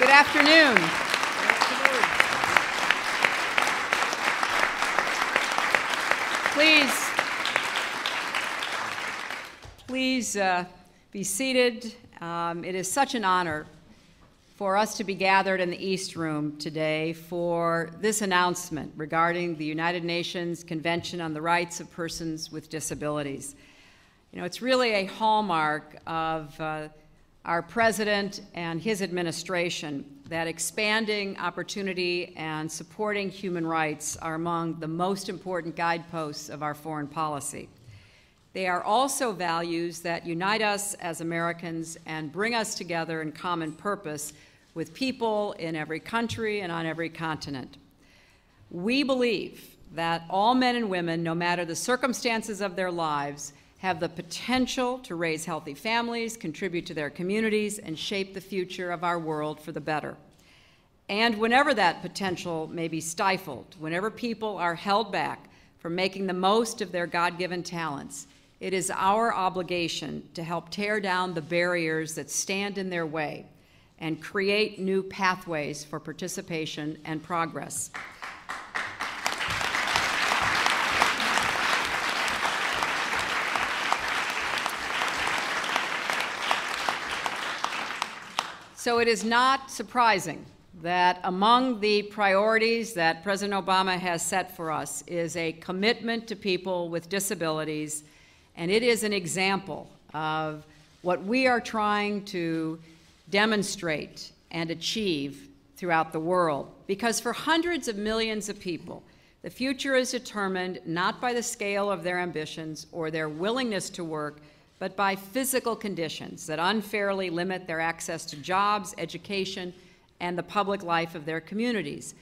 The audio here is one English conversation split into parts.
Good afternoon. Please be seated. It is such an honor for us to be gathered in the East Room today for this announcement regarding the United Nations Convention on the Rights of Persons with Disabilities. You know, it's really a hallmark of our President and his administration that expanding opportunity and supporting human rights are among the most important guideposts of our foreign policy. They are also values that unite us as Americans and bring us together in common purpose with people in every country and on every continent. We believe that all men and women, no matter the circumstances of their lives, have the potential to raise healthy families, contribute to their communities, and shape the future of our world for the better. And whenever that potential may be stifled, whenever people are held back from making the most of their God-given talents, it is our obligation to help tear down the barriers that stand in their way and create new pathways for participation and progress. So it is not surprising that among the priorities that President Obama has set for us is a commitment to people with disabilities, and it is an example of what we are trying to demonstrate and achieve throughout the world. Because for hundreds of millions of people, the future is determined not by the scale of their ambitions or their willingness to work, but by physical conditions that unfairly limit their access to jobs, education, and the public life of their communities.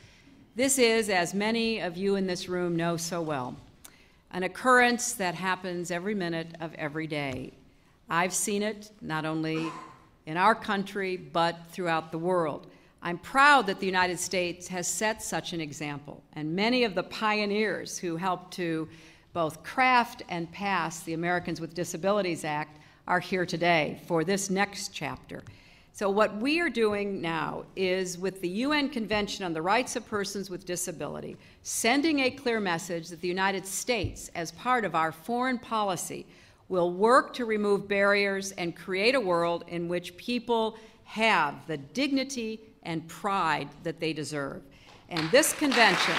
This is, as many of you in this room know so well, an occurrence that happens every minute of every day. I've seen it not only in our country, but throughout the world. I'm proud that the United States has set such an example, and many of the pioneers who helped to both craft and pass the Americans with Disabilities Act are here today for this next chapter. So what we are doing now is, with the UN Convention on the Rights of Persons with Disability, sending a clear message that the United States, as part of our foreign policy, will work to remove barriers and create a world in which people have the dignity and pride that they deserve. And this convention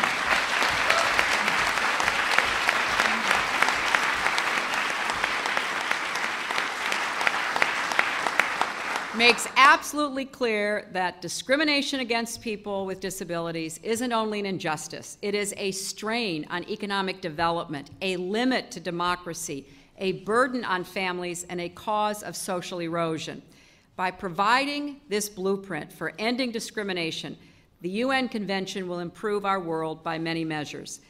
makes absolutely clear that discrimination against people with disabilities isn't only an injustice, it is a strain on economic development, a limit to democracy, a burden on families, and a cause of social erosion. By providing this blueprint for ending discrimination, the UN Convention will improve our world by many measures.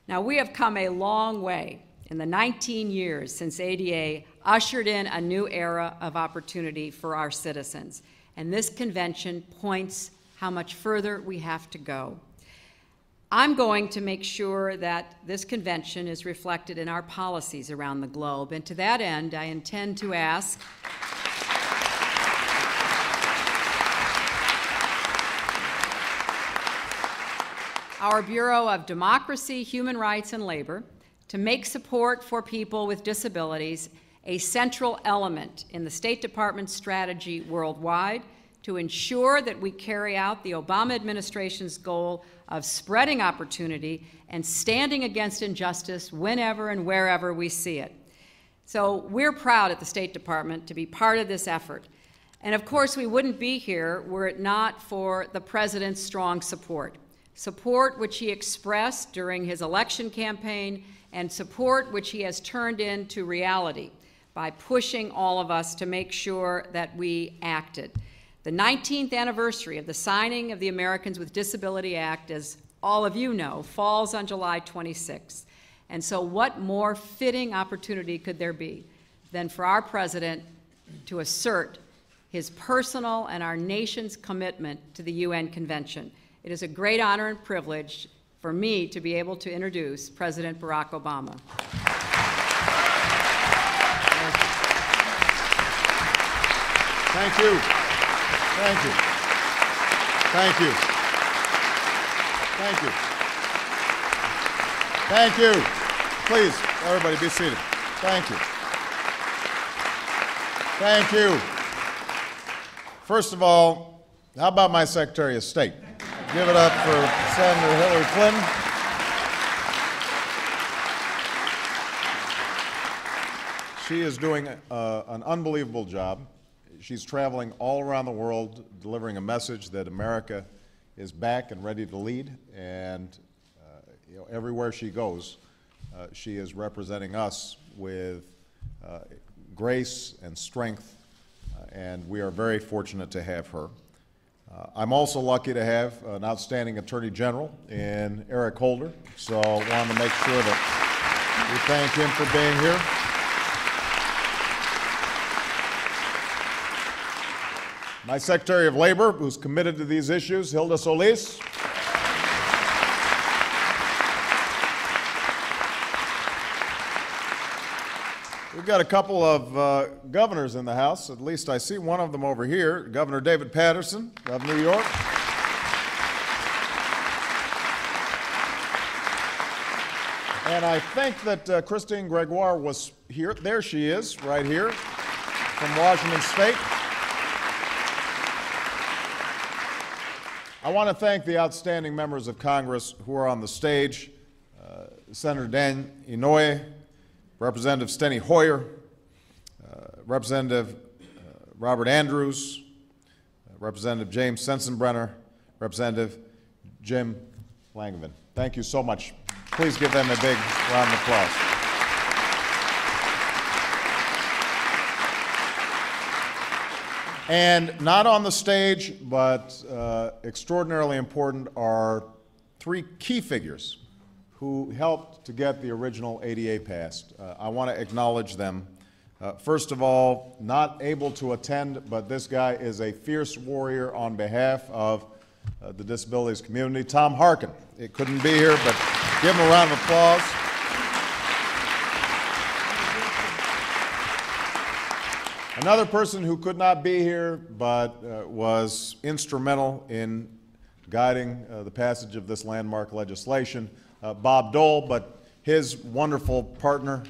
Now, we have come a long way in the 19 years since ADA ushered in a new era of opportunity for our citizens. And this convention points how much further we have to go. I'm going to make sure that this convention is reflected in our policies around the globe. And to that end, I intend to ask our Bureau of Democracy, Human Rights, and Labor to make support for people with disabilities a central element in the State Department's strategy worldwide to ensure that we carry out the Obama administration's goal of spreading opportunity and standing against injustice whenever and wherever we see it. So we're proud at the State Department to be part of this effort. And of course, we wouldn't be here were it not for the President's strong support which he expressed during his election campaign, and support which he has turned into reality by pushing all of us to make sure that we acted. The 19th anniversary of the signing of the Americans with Disabilities Act, as all of you know, falls on July 26th. And so what more fitting opportunity could there be than for our President to assert his personal and our nation's commitment to the UN Convention. It is a great honor and privilege for me to be able to introduce President Barack Obama. Thank you. Thank you. Thank you. Thank you. Thank you. Please, everybody be seated. Thank you. Thank you. First of all, how about my Secretary of State? Give it up for Senator Hillary Clinton. She is doing an unbelievable job. She's traveling all around the world delivering a message that America is back and ready to lead, and everywhere she goes, she is representing us with grace and strength, and we are very fortunate to have her. I'm also lucky to have an outstanding Attorney General in Eric Holder, so I wanted to make sure that we thank him for being here. My Secretary of Labor, who's committed to these issues, Hilda Solis. We've got a couple of governors in the House. At least I see one of them over here, Governor David Paterson of New York. And I think that Christine Gregoire was here. There she is, right here, from Washington State. I want to thank the outstanding members of Congress who are on the stage, Senator Dan Inouye, Representative Steny Hoyer, Representative Robert Andrews, Representative James Sensenbrenner, Representative Jim Langevin. Thank you so much. Please give them a big round of applause. And not on the stage, but extraordinarily important, are three key figures who helped to get the original ADA passed. I want to acknowledge them. First of all, not able to attend, but this guy is a fierce warrior on behalf of the disabilities community, Tom Harkin. It couldn't be here, but give him a round of applause. Another person who could not be here but was instrumental in guiding the passage of this landmark legislation, Bob Dole, but his wonderful partner,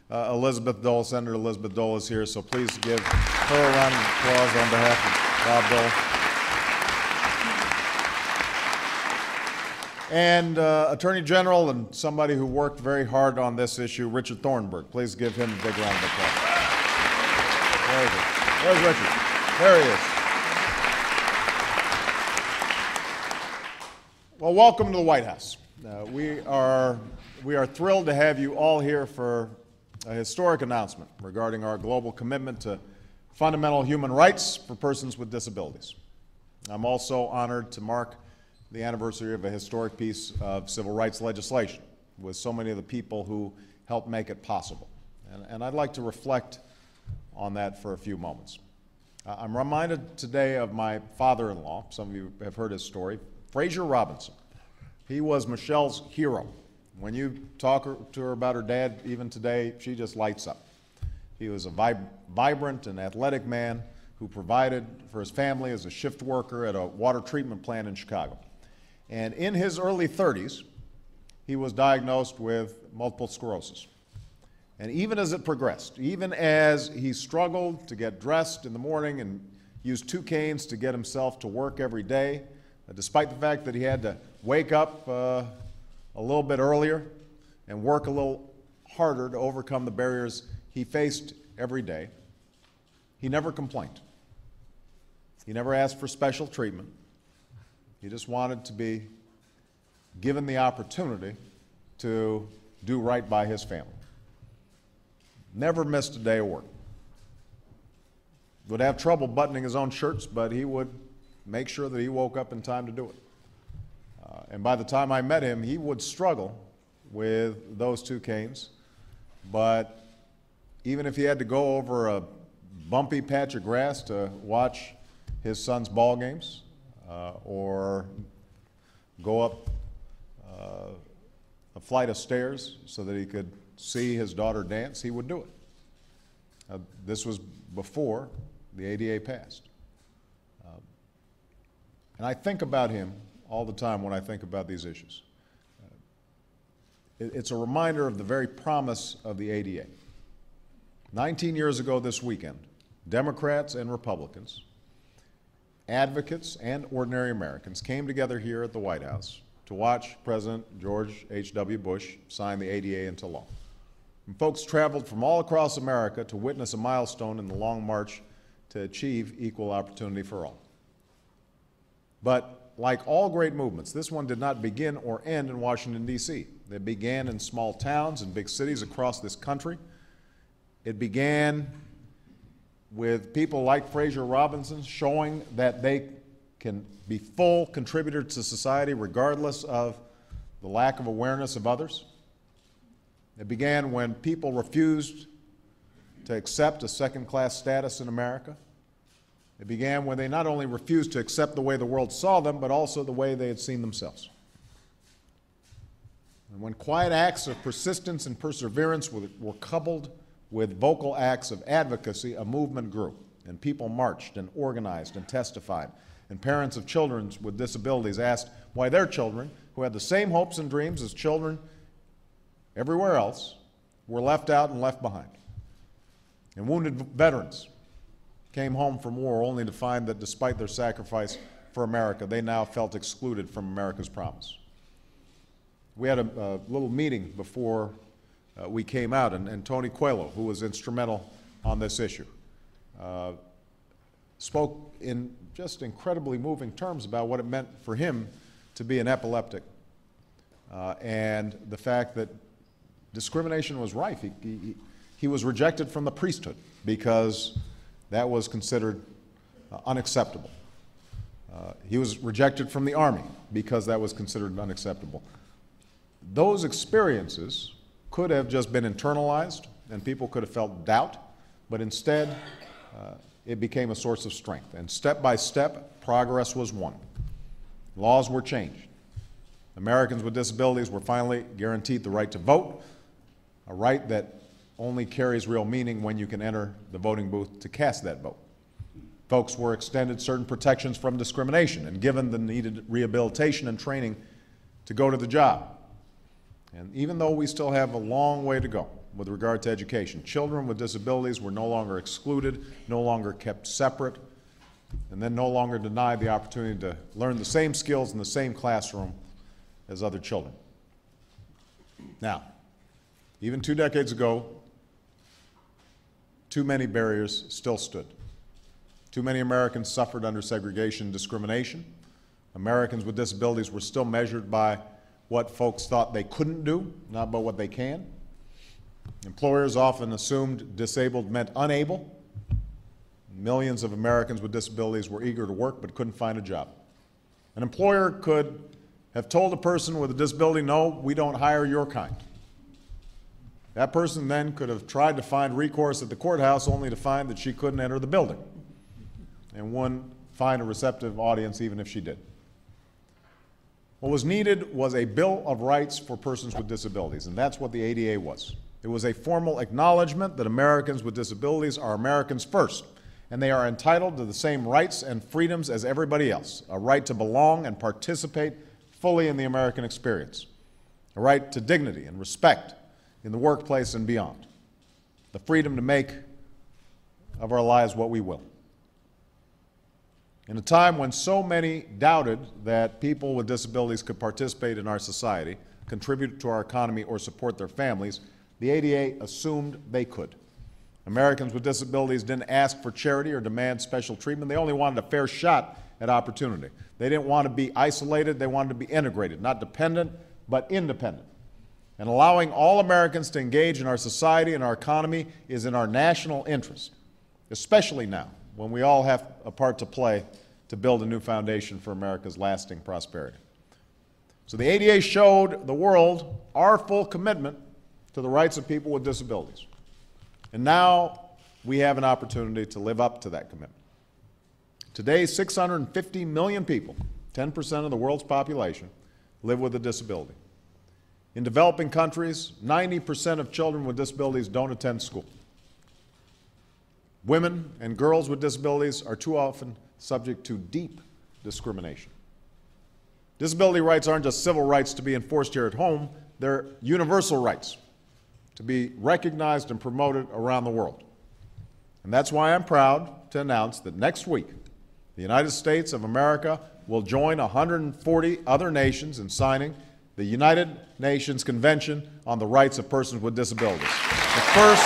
Elizabeth Dole, Senator Elizabeth Dole is here, so please give her a round of applause on behalf of Bob Dole. And Attorney General and somebody who worked very hard on this issue, Richard Thornburg. Please give him a big round of applause. Very good. There's Richard. There he is. Well, welcome to the White House. We are thrilled to have you all here for a historic announcement regarding our global commitment to fundamental human rights for persons with disabilities. I'm also honored to mark the anniversary of a historic piece of civil rights legislation with so many of the people who helped make it possible. And I'd like to reflect on that for a few moments. I'm reminded today of my father-in-law. Some of you have heard his story, Frazier Robinson. He was Michelle's hero. When you talk to her about her dad, even today, she just lights up. He was a vibrant and athletic man who provided for his family as a shift worker at a water treatment plant in Chicago. And in his early 30s, he was diagnosed with multiple sclerosis. And even as it progressed, even as he struggled to get dressed in the morning and used 2 canes to get himself to work every day, despite the fact that he had to wake up a little bit earlier and work a little harder to overcome the barriers he faced every day, he never complained. He never asked for special treatment. He just wanted to be given the opportunity to do right by his family. Never missed a day of work. Would have trouble buttoning his own shirts, but he would make sure that he woke up in time to do it. And by the time I met him, he would struggle with those 2 canes, but even if he had to go over a bumpy patch of grass to watch his son's ball games, or go up a flight of stairs so that he could see his daughter dance, he would do it. This was before the ADA passed. And I think about him all the time when I think about these issues. It's a reminder of the very promise of the ADA. 19 years ago this weekend, Democrats and Republicans, advocates and ordinary Americans came together here at the White House to watch President George H.W. Bush sign the ADA into law. And folks traveled from all across America to witness a milestone in the long march to achieve equal opportunity for all. But like all great movements, this one did not begin or end in Washington, D.C. It began in small towns and big cities across this country. It began with people like Fraser Robinson showing that they can be full contributors to society regardless of the lack of awareness of others. It began when people refused to accept a second-class status in America. It began when they not only refused to accept the way the world saw them, but also the way they had seen themselves. And when quiet acts of persistence and perseverance were coupled with vocal acts of advocacy, a movement grew, and people marched and organized and testified. And parents of children with disabilities asked why their children, who had the same hopes and dreams as children everywhere else, were left out and left behind. And wounded veterans came home from war only to find that despite their sacrifice for America, they now felt excluded from America's promise. We had a little meeting before we came out, and Tony Coelho, who was instrumental on this issue, spoke in just incredibly moving terms about what it meant for him to be an epileptic and the fact that discrimination was rife. He was rejected from the priesthood because that was considered unacceptable. He was rejected from the army because that was considered unacceptable. Those experiences could have just been internalized and people could have felt doubt, but instead it became a source of strength. And step by step, progress was won. Laws were changed. Americans with disabilities were finally guaranteed the right to vote, a right that only carries real meaning when you can enter the voting booth to cast that vote. Folks were extended certain protections from discrimination and given the needed rehabilitation and training to go to the job. And even though we still have a long way to go with regard to education, children with disabilities were no longer excluded, no longer kept separate, and then no longer denied the opportunity to learn the same skills in the same classroom as other children. Now, even 2 decades ago, too many barriers still stood. Too many Americans suffered under segregation and discrimination. Americans with disabilities were still measured by what folks thought they couldn't do, not by what they can. Employers often assumed disabled meant unable. Millions of Americans with disabilities were eager to work but couldn't find a job. An employer could have told a person with a disability, no, we don't hire your kind. That person then could have tried to find recourse at the courthouse only to find that she couldn't enter the building and wouldn't find a receptive audience even if she did. What was needed was a Bill of Rights for persons with disabilities, and that's what the ADA was. It was a formal acknowledgement that Americans with disabilities are Americans first, and they are entitled to the same rights and freedoms as everybody else, a right to belong and participate fully in the American experience, a right to dignity and respect in the workplace and beyond, the freedom to make of our lives what we will. In a time when so many doubted that people with disabilities could participate in our society, contribute to our economy, or support their families, the ADA assumed they could. Americans with disabilities didn't ask for charity or demand special treatment. They only wanted a fair shot at opportunity. They didn't want to be isolated. They wanted to be integrated, not dependent, but independent. And allowing all Americans to engage in our society and our economy is in our national interest, especially now, when we all have a part to play to build a new foundation for America's lasting prosperity. So the ADA showed the world our full commitment to the rights of people with disabilities. And now we have an opportunity to live up to that commitment. Today, 650 million people, 10% of the world's population, live with a disability. In developing countries, 90% of children with disabilities don't attend school. Women and girls with disabilities are too often subject to deep discrimination. Disability rights aren't just civil rights to be enforced here at home, they're universal rights to be recognized and promoted around the world. And that's why I'm proud to announce that next week, the United States of America will join 140 other nations in signing the United Nations Convention on the Rights of Persons with Disabilities. The first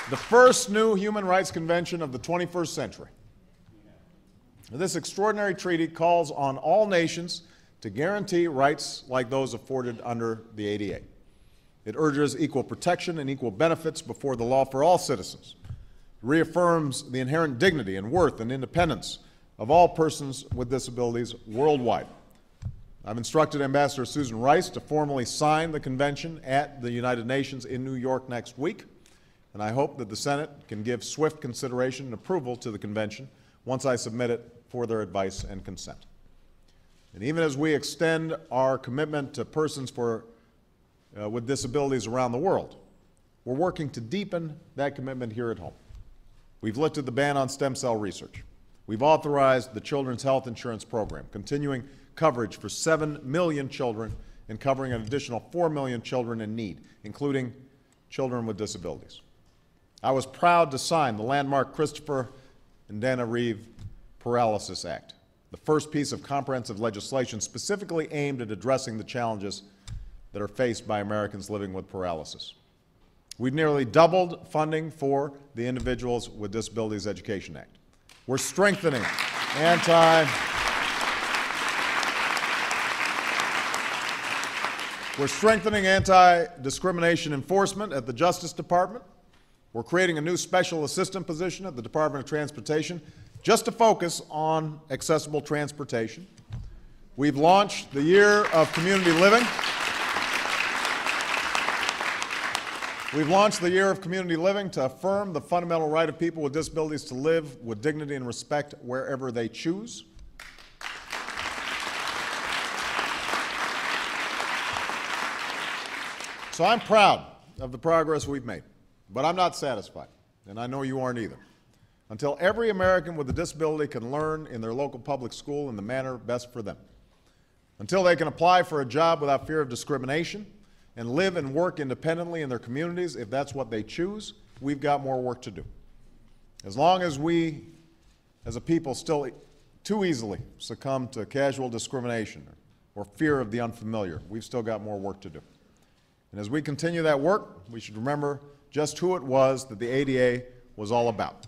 the first new human rights convention of the 21st century. This extraordinary treaty calls on all nations to guarantee rights like those afforded under the ADA. It urges equal protection and equal benefits before the law for all citizens. It reaffirms the inherent dignity and worth and independence of all persons with disabilities worldwide. I've instructed Ambassador Susan Rice to formally sign the convention at the United Nations in New York next week. And I hope that the Senate can give swift consideration and approval to the convention once I submit it for their advice and consent. And even as we extend our commitment to persons with disabilities around the world, we're working to deepen that commitment here at home. We've lifted the ban on stem cell research. We've authorized the Children's Health Insurance Program, continuing coverage for 7 million children and covering an additional 4 million children in need, including children with disabilities. I was proud to sign the landmark Christopher and Dana Reeve Paralysis Act, the first piece of comprehensive legislation specifically aimed at addressing the challenges that are faced by Americans living with paralysis. We've nearly doubled funding for the Individuals with Disabilities Education Act. We're strengthening anti-discrimination enforcement at the Justice Department. We're creating a new special assistant position at the Department of Transportation just to focus on accessible transportation. We've launched the Year of Community Living. We've launched the Year of Community Living to affirm the fundamental right of people with disabilities to live with dignity and respect wherever they choose. So I'm proud of the progress we've made. But I'm not satisfied, and I know you aren't either, until every American with a disability can learn in their local public school in the manner best for them, until they can apply for a job without fear of discrimination and live and work independently in their communities if that's what they choose. We've got more work to do. As long as we, as a people, still too easily succumb to casual discrimination or fear of the unfamiliar, we've still got more work to do. And as we continue that work, we should remember just who it was that the ADA was all about.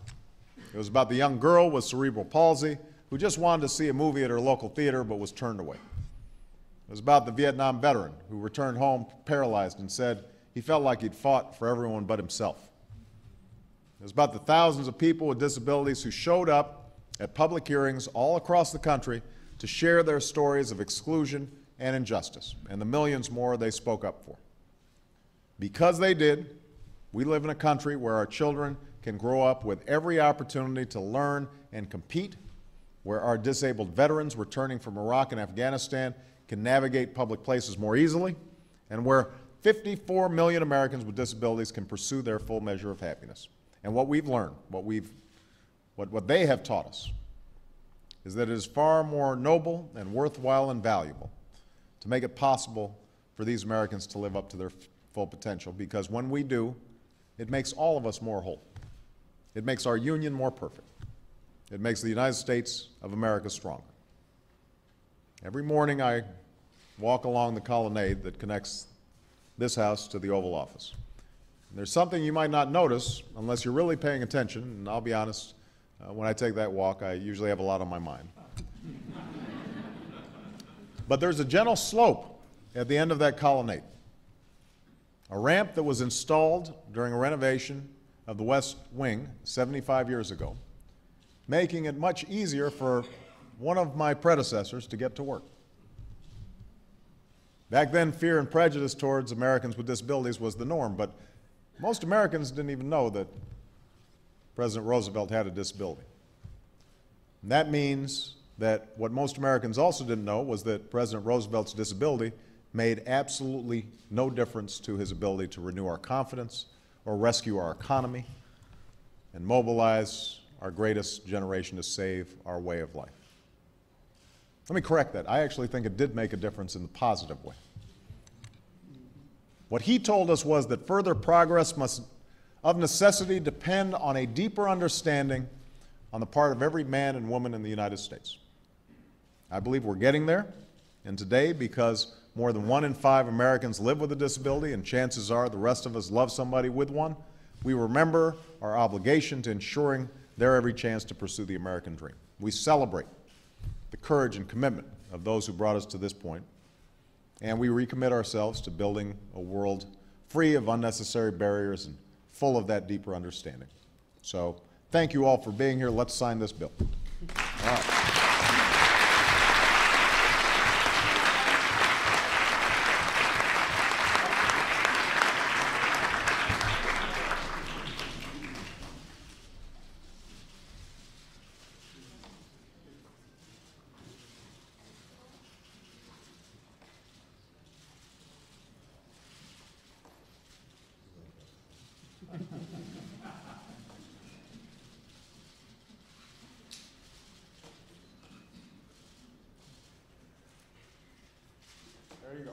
It was about the young girl with cerebral palsy who just wanted to see a movie at her local theater but was turned away. It was about the Vietnam veteran who returned home paralyzed and said he felt like he'd fought for everyone but himself. It was about the thousands of people with disabilities who showed up at public hearings all across the country to share their stories of exclusion and injustice, and the millions more they spoke up for. Because they did, we live in a country where our children can grow up with every opportunity to learn and compete, where our disabled veterans returning from Iraq and Afghanistan can navigate public places more easily, and where 54 million Americans with disabilities can pursue their full measure of happiness. And what we've learned, what they have taught us, is that it is far more noble and worthwhile and valuable to make it possible for these Americans to live up to their full potential, because when we do, it makes all of us more whole. It makes our union more perfect. It makes the United States of America stronger. Every morning I walk along the colonnade that connects this house to the Oval Office. And there's something you might not notice unless you're really paying attention, and I'll be honest, when I take that walk, I usually have a lot on my mind. But there's a gentle slope at the end of that colonnade. A ramp that was installed during a renovation of the West Wing 75 years ago, making it much easier for one of my predecessors to get to work. Back then, fear and prejudice towards Americans with disabilities was the norm, but most Americans didn't even know that President Roosevelt had a disability. And that means that what most Americans also didn't know was that President Roosevelt's disability made absolutely no difference to his ability to renew our confidence or rescue our economy and mobilize our greatest generation to save our way of life. Let me correct that. I actually think it did make a difference in the positive way. What he told us was that further progress must, of necessity, depend on a deeper understanding on the part of every man and woman in the United States. I believe we're getting there, and today, because more than 1 in 5 Americans live with a disability, and chances are the rest of us love somebody with one, we remember our obligation to ensuring their every chance to pursue the American dream. We celebrate the courage and commitment of those who brought us to this point, and we recommit ourselves to building a world free of unnecessary barriers and full of that deeper understanding. So thank you all for being here. Let's sign this bill. All right. There you go.